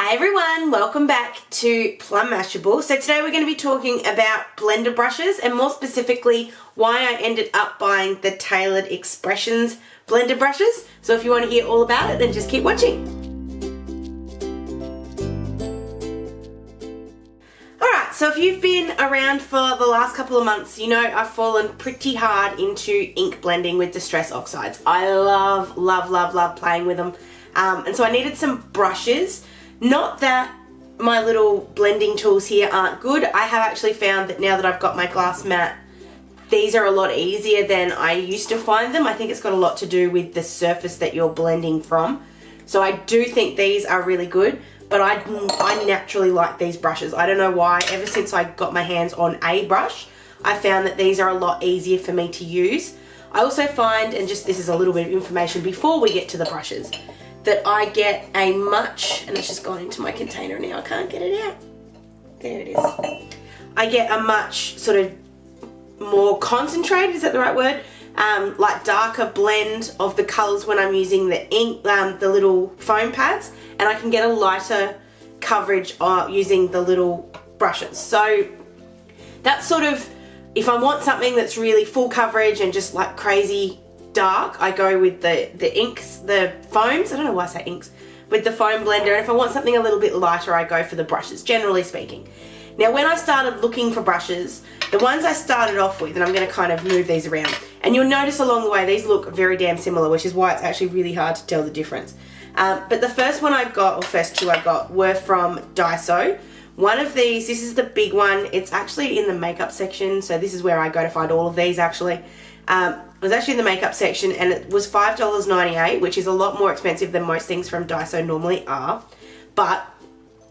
Hi everyone, welcome back to Plum Mashable. So today we're going to be talking about blender brushes and more specifically why I ended up buying the Tailored Expressions blender brushes. So if you want to hear all about it, then just keep watching. Alright, so if you've been around for the last couple of months, you know I've fallen pretty hard into ink blending with Distress Oxides. I love playing with them. And so I needed some brushes. Not that my little blending tools here aren't good. I have actually found that now that I've got my glass mat, these are a lot easier than I used to find them. I think it's got a lot to do with the surface that you're blending from. So I do think these are really good, but I naturally like these brushes. I don't know why. Ever since I got my hands on a brush, I found that these are a lot easier for me to use. I also find, and just this is a little bit of information before we get to the brushes, that I get a much, and it's just gone into my container now, I can't get it out. There it is. I get a much sort of more concentrated, is that the right word? Like darker blend of the colors when I'm using the ink, the little foam pads, and I can get a lighter coverage using the little brushes. So that's sort of, if I want something that's really full coverage and just like crazy dark, I go with the inks, the foams, I don't know why I say inks, with the foam blender. And if I want something a little bit lighter, I go for the brushes, generally speaking. Now when I started looking for brushes, the ones I started off with, and I'm going to kind of move these around, and you'll notice along the way these look very damn similar, which is why it's actually really hard to tell the difference. But the first one I got, or first two I got, were from Daiso. One of these, this is the big one, it's actually in the makeup section, so this is where I go to find all of these actually. It was actually in the makeup section, and it was $5.98, which is a lot more expensive than most things from Daiso normally are. But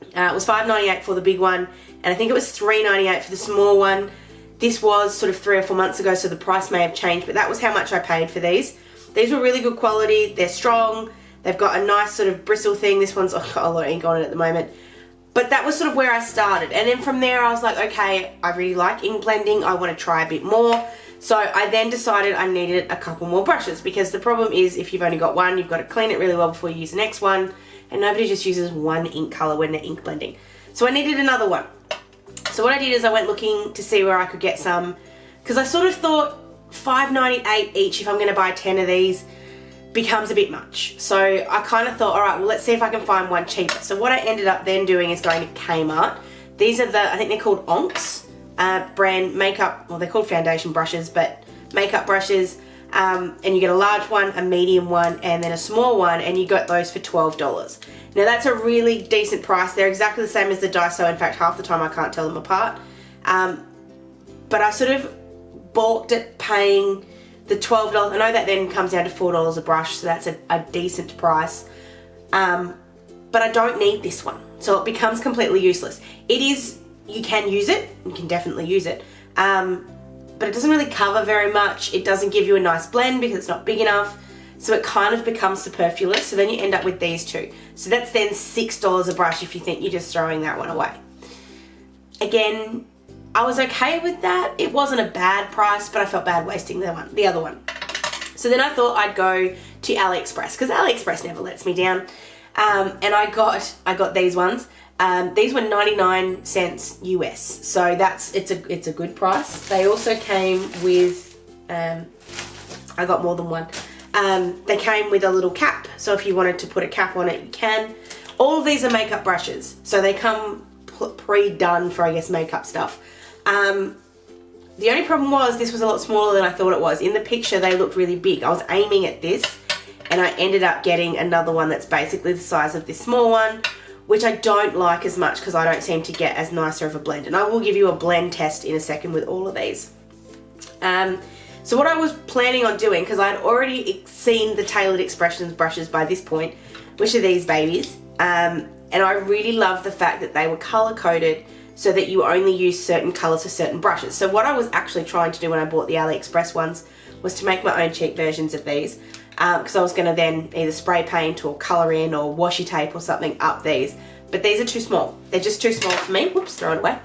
it was $5.98 for the big one, and I think it was $3.98 for the small one. This was sort of 3 or 4 months ago, so the price may have changed, but that was how much I paid for these. These were really good quality, they're strong, they've got a nice sort of bristle thing. This one's got a lot of ink on it at the moment. But that was sort of where I started, and then from there I was like, okay, I really like ink blending, I want to try a bit more. So I then decided I needed a couple more brushes, because the problem is if you've only got one, you've got to clean it really well before you use the next one, and nobody just uses one ink color when they're ink blending. So I needed another one. So what I did is I went looking to see where I could get some, because I sort of thought $5.98 each, if I'm going to buy 10 of these, becomes a bit much. So I kind of thought, all right, well, let's see if I can find one cheaper. So what I ended up then doing is going to Kmart. These are the, I think they're called Onks brand makeup, well, they're called foundation brushes, but makeup brushes, and you get a large one, a medium one, and then a small one, and you got those for $12. Now that's a really decent price. They're exactly the same as the Daiso. In fact, half the time I can't tell them apart. But I sort of balked at paying the $12. I know that then comes down to $4 a brush, so that's a decent price. But I don't need this one, so it becomes completely useless. It is, you can use it, you can definitely use it, but it doesn't really cover very much. It doesn't give you a nice blend because it's not big enough, so it kind of becomes superfluous. So then you end up with these two. So that's then $6 a brush if you think you're just throwing that one away. Again, I was okay with that. It wasn't a bad price, but I felt bad wasting the other one. So then I thought I'd go to Aliexpress, because Aliexpress never lets me down, and I got these ones. These were 99 cents US, so it's a good price. They also came with, I got more than one. They came with a little cap, so if you wanted to put a cap on it, you can. All of these are makeup brushes, so they come pre-done for, I guess, makeup stuff. The only problem was this was a lot smaller than I thought it was. In the picture, they looked really big. I was aiming at this, and I ended up getting another one that's basically the size of this small one, which I don't like as much because I don't seem to get as nicer of a blend. And I will give you a blend test in a second with all of these. So what I was planning on doing, because I'd already seen the Tailored Expressions brushes by this point, which are these babies, and I really love the fact that they were color coded so that you only use certain colors for certain brushes. So what I was actually trying to do when I bought the Aliexpress ones was to make my own cheap versions of these, because I was going to then either spray paint or colour in or washi tape or something up these. But these are too small. They're just too small for me. Whoops, throw it away.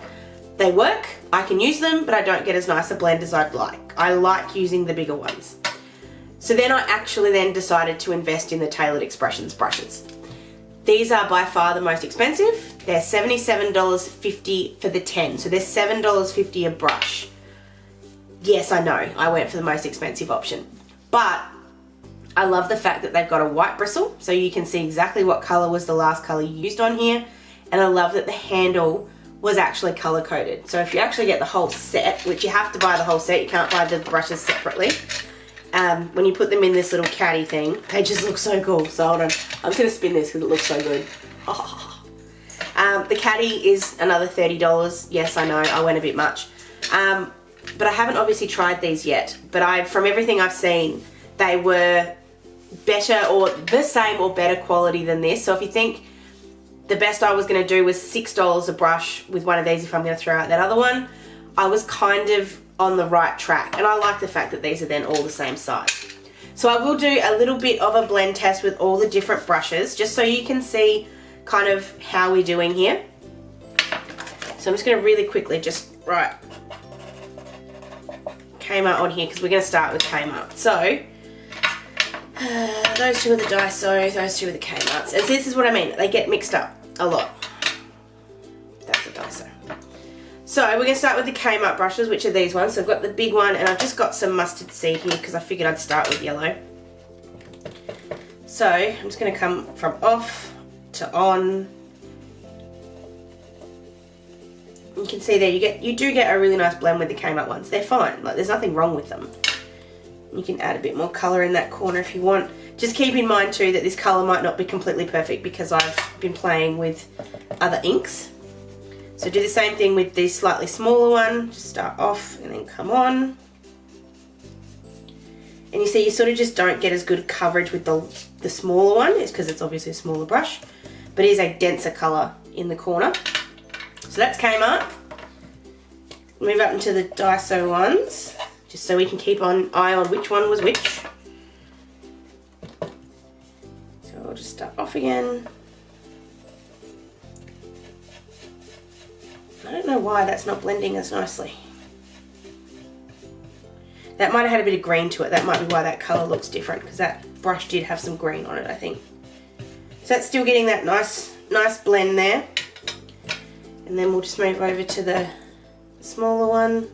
They work, I can use them, but I don't get as nice a blend as I'd like. I like using the bigger ones. So then I actually then decided to invest in the Tailored Expressions brushes. These are by far the most expensive. They're $77.50 for the 10. So they're $7.50 a brush. Yes, I know, I went for the most expensive option. But I love the fact that they've got a white bristle, so you can see exactly what color was the last color you used on here. And I love that the handle was actually color coded. So if you actually get the whole set, which you have to buy the whole set, you can't buy the brushes separately. When you put them in this little caddy thing, they just look so cool. So hold on, I'm just gonna spin this because it looks so good. Oh. The caddy is another $30. Yes, I know, I went a bit much. But I haven't obviously tried these yet. But from everything I've seen, they were better or the same or better quality than this. So if you think the best I was gonna do was $6 a brush with one of these if I'm gonna throw out that other one, I was kind of on the right track. And I like the fact that these are then all the same size. So I will do a little bit of a blend test with all the different brushes, just so you can see kind of how we're doing here. So I'm just gonna really quickly just write Kmart on here because we're gonna start with Kmart. So those two are the Daiso, those two are the Kmarts. And this is what I mean, they get mixed up a lot. That's the Daiso. So we're going to start with the Kmart brushes, which are these ones. So I've got the big one, and I've just got some mustard seed here because I figured I'd start with yellow. So I'm just going to come from off to on. You can see there you do get a really nice blend with the Kmart ones. They're fine, like there's nothing wrong with them. You can add a bit more colour in that corner if you want. Just keep in mind too that this colour might not be completely perfect because I've been playing with other inks. So do the same thing with the slightly smaller one. Just start off and then come on. And you see you sort of just don't get as good coverage with the smaller one. It's because it's obviously a smaller brush. But it is a denser colour in the corner. So that's Kmart. Move up into the Daiso ones, just so we can keep an eye on which one was which. So I'll just start off again. I don't know why that's not blending as nicely. That might have had a bit of green to it. That might be why that colour looks different, because that brush did have some green on it, I think. So that's still getting that nice blend there. And then we'll just move over to the smaller one.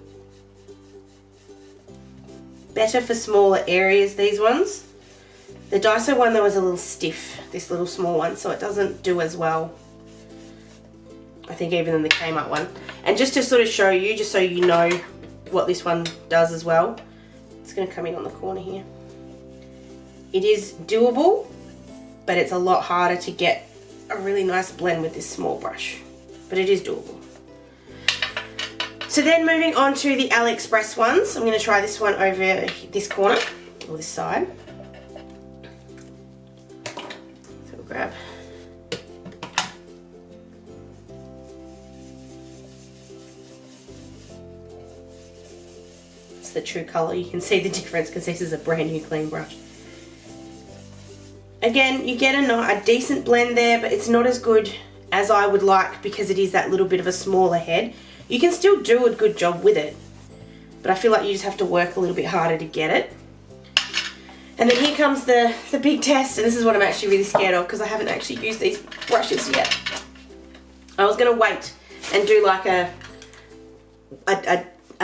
Better for smaller areas, these ones. The Daiso one though is a little stiff, this little small one, so it doesn't do as well, I think, even than the Kmart one. And just to sort of show you, just so you know what this one does as well, it's going to come in on the corner here. It is doable, but it's a lot harder to get a really nice blend with this small brush, but it is doable. So then moving on to the Aliexpress ones, I'm going to try this one over this corner, or this side. So we'll grab the true colour. You can see the difference because this is a brand new clean brush. Again, you get a decent blend there, but it's not as good as I would like because it is that little bit of a smaller head. You can still do a good job with it, but I feel like you just have to work a little bit harder to get it. And then here comes the big test, and this is what I'm actually really scared of because I haven't actually used these brushes yet. I was going to wait and do like a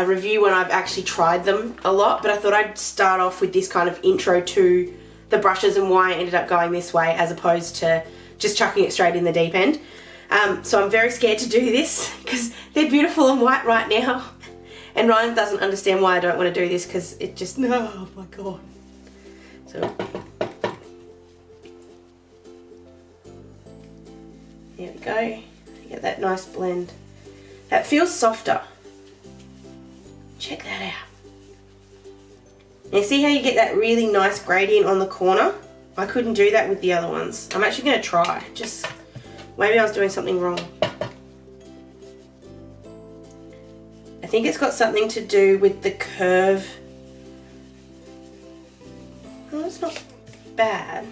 review when I've actually tried them a lot, but I thought I'd start off with this kind of intro to the brushes and why I ended up going this way as opposed to just chucking it straight in the deep end. So I'm very scared to do this because they're beautiful and white right now, and Ryan doesn't understand why I don't want to do this because it just, oh my god. So there we go, get that nice blend. That feels softer. Check that out. Now see how you get that really nice gradient on the corner? I couldn't do that with the other ones. I'm actually going to try. Just maybe I was doing something wrong. I think it's got something to do with the curve. Oh, it's not bad.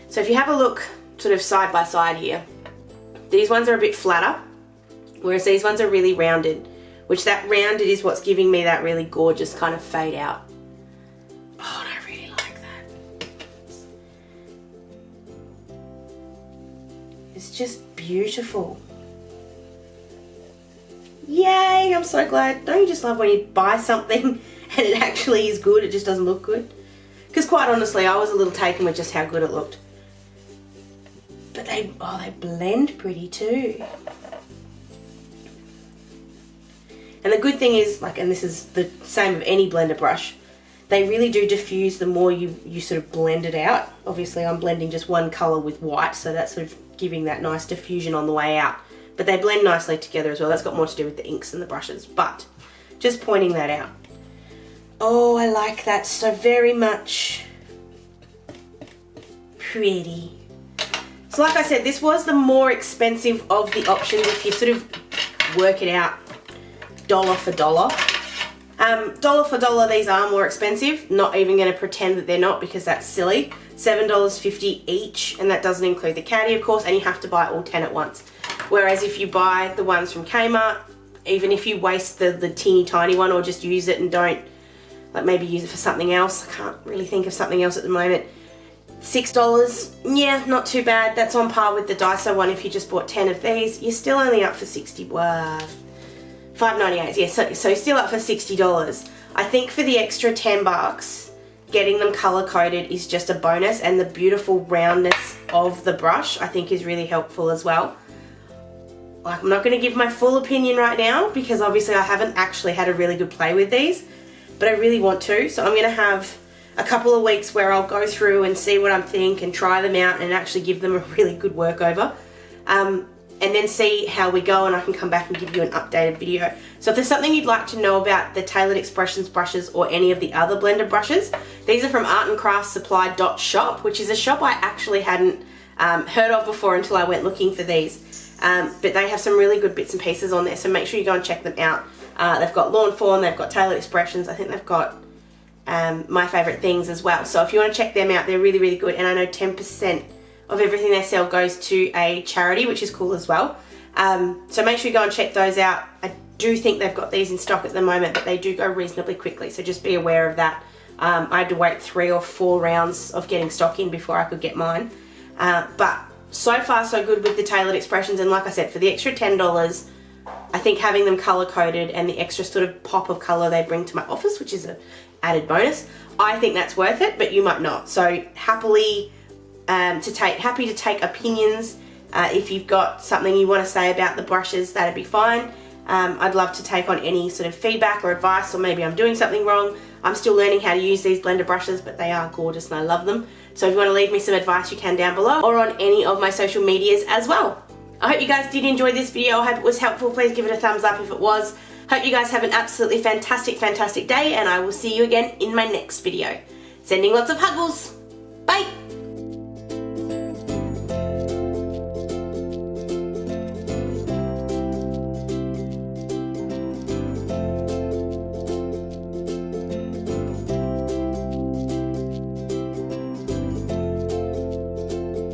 So if you have a look sort of side by side here, these ones are a bit flatter, whereas these ones are really rounded. Which that rounded is what's giving me that really gorgeous kind of fade out. Oh, and I really like that. It's just beautiful. Yay, I'm so glad. Don't you just love when you buy something and it actually is good, it just doesn't look good? Because quite honestly, I was a little taken with just how good it looked. But they blend pretty too. And the good thing is, like, and this is the same of any blender brush, they really do diffuse the more you sort of blend it out. Obviously I'm blending just one colour with white, so that's sort of giving that nice diffusion on the way out. But they blend nicely together as well. That's got more to do with the inks and the brushes, but just pointing that out. Oh, I like that so very much. Pretty. So like I said, this was the more expensive of the options if you sort of work it out dollar for dollar. Dollar for dollar, these are more expensive. Not even going to pretend that they're not, because that's silly. $7.50 each, and that doesn't include the caddy, of course, and you have to buy all 10 at once. Whereas if you buy the ones from Kmart, even if you waste the teeny tiny one or just use it and don't, like, maybe use it for something else. I can't really think of something else at the moment. $6, yeah, not too bad. That's on par with the Daiso one. If you just bought 10 of these, you're still only up for $5.98, yeah, so still up for $60. I think for the extra 10 bucks, getting them color coded is just a bonus, and the beautiful roundness of the brush I think is really helpful as well. Like, I'm not going to give my full opinion right now because obviously I haven't actually had a really good play with these, but I really want to, so I'm going to have a couple of weeks where I'll go through and see what I think and try them out and actually give them a really good work over. And then see how we go, and I can come back and give you an updated video. So if there's something you'd like to know about the Tailored Expressions brushes or any of the other blender brushes, these are from artandcraftsupply.shop, which is a shop I actually hadn't heard of before until I went looking for these. But they have some really good bits and pieces on there, so make sure you go and check them out. They've got Lawn Fawn, they've got Tailored Expressions, I think they've got My Favourite Things as well. So if you want to check them out, they're really, really good, and I know 10% of everything they sell goes to a charity, which is cool as well. So make sure you go and check those out. I do think they've got these in stock at the moment, but they do go reasonably quickly, so just be aware of that. I had to wait 3 or 4 rounds of getting stock in before I could get mine. But so far so good with the Tailored Expressions, and like I said, for the extra $10, I think having them color coded and the extra sort of pop of color they bring to my office, which is an added bonus, I think that's worth it, but you might not. So happy to take opinions. If you've got something you want to say about the brushes, that'd be fine. I'd love to take on any sort of feedback or advice, or maybe I'm doing something wrong. I'm still learning how to use these blender brushes, but they are gorgeous and I love them. So if you want to leave me some advice, you can down below, or on any of my social medias as well. I hope you guys did enjoy this video. I hope it was helpful. Please give it a thumbs up if it was. Hope you guys have an absolutely fantastic, fantastic day, and I will see you again in my next video. Sending lots of huggles. Bye.